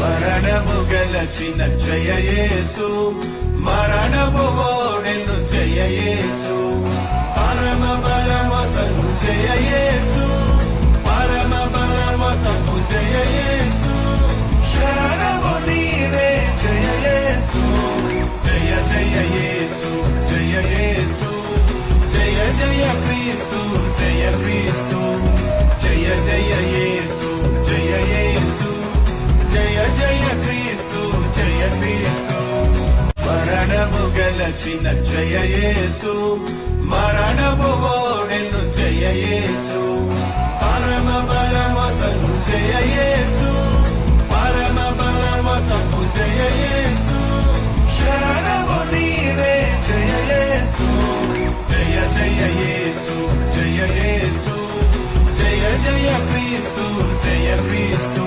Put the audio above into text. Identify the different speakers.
Speaker 1: మరణము గెలచిన జయ యేసు, మరణము ఓడెను జయ యేసు, పరమ బలవసము జయ యేసు, పరమ బలవసము జయ యేసు, శరణము నీవే జయ యేసు, జయ జయ యేసు, జయ యేసు, జయ జయ క్రీస్తు, జయ క్రీస్తు, జయ జయ యేసు, జయ యేసు, జయ జయ క్రీస్తు, జయ క్రీస్తు. మరణము గెలచిన జయ యేసు, మరణము ఓడెను జయ యేసు, పరమ బలవసము జయ యేసు, పరమ బలవసము జయ యేసు, శరణము నీవే జయ యేసు, జయ జయ యేసు, జయ యేసు, జయ జయ క్రీస్తు, జయ క్రీస్తు.